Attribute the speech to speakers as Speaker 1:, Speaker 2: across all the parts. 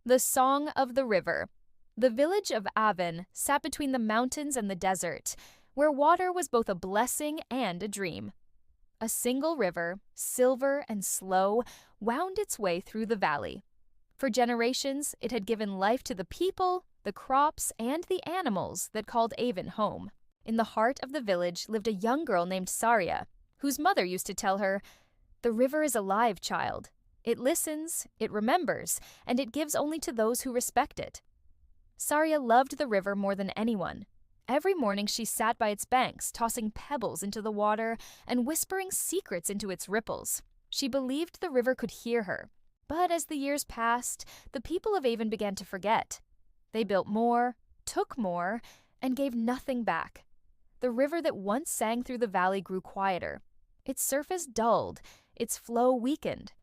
Speaker 1: The Song of the River. The village of Avon sat between the mountains and the desert, where water was both a blessing and a dream. A single river, silver and slow, wound its way through the valley. For generations, it had given life to the people, the crops, and the animals that called Avon home. In the heart of the village lived a young girl named Saria, whose mother used to tell her, "The river is alive, child. It listens, it remembers, and it gives only to those who respect it." Saria loved the river more than anyone. Every morning she sat by its banks, tossing pebbles into the water and whispering secrets into its ripples. She believed the river could hear her. But as the years passed, the people of Avon began to forget. They built more, took more, and gave nothing back. The river that once sang through the valley grew quieter. Its surface dulled, its flow weakened.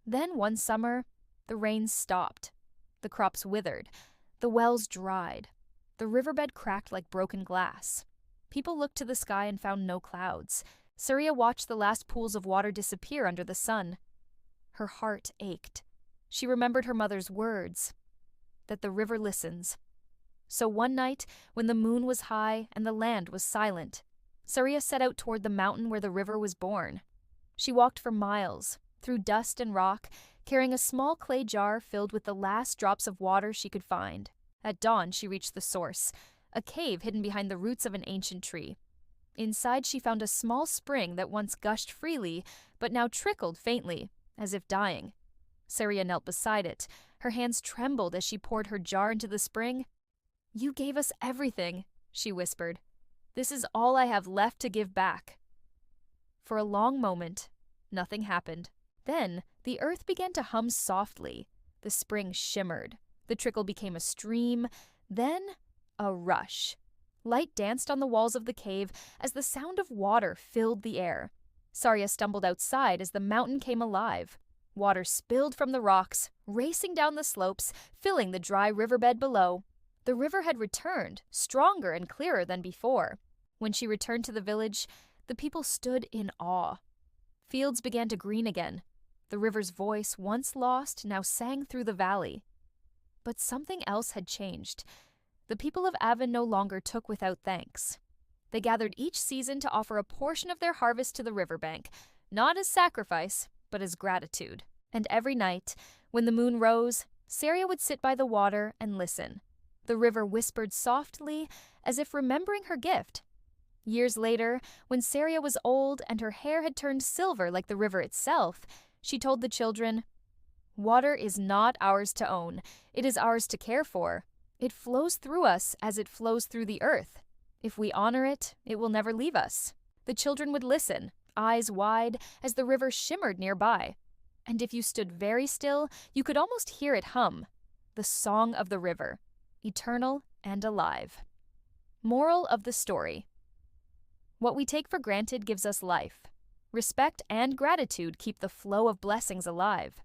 Speaker 1: Then one summer, the rains stopped. The crops withered. The wells dried. The riverbed cracked like broken glass. People looked to the sky and found no clouds. Saria watched the last pools of water disappear under the sun. Her heart ached. She remembered her mother's words, that the river listens. So one night, when the moon was high and the land was silent, Saria set out toward the mountain where the river was born. She walked for miles, through dust and rock, carrying a small clay jar filled with the last drops of water she could find. At dawn, she reached the source, a cave hidden behind the roots of an ancient tree. Inside, she found a small spring that once gushed freely, but now trickled faintly, as if dying. Saria knelt beside it. Her hands trembled as she poured her jar into the spring. "You gave us everything," she whispered. "This is all I have left to give back." For a long moment, nothing happened. Then, the earth began to hum softly. The spring shimmered. The trickle became a stream. Then, a rush. Light danced on the walls of the cave as the sound of water filled the air. Saria stumbled outside as the mountain came alive. Water spilled from the rocks, racing down the slopes, filling the dry riverbed below. The river had returned, stronger and clearer than before. When she returned to the village, the people stood in awe. Fields began to green again. The river's voice, once lost, now sang through the valley. But something else had changed. The people of Avon no longer took without thanks. They gathered each season to offer a portion of their harvest to the riverbank, not as sacrifice, but as gratitude. And every night, when the moon rose, Saria would sit by the water and listen. The river whispered softly, as if remembering her gift. Years later, when Saria was old and her hair had turned silver like the river itself, she told the children, "Water is not ours to own. It is ours to care for. It flows through us as it flows through the earth. If we honor it, it will never leave us." The children would listen, eyes wide, as the river shimmered nearby. And if you stood very still, you could almost hear it hum. The song of the river, eternal and alive. Moral of the story: what we take for granted gives us life. Respect and gratitude keep the flow of blessings alive.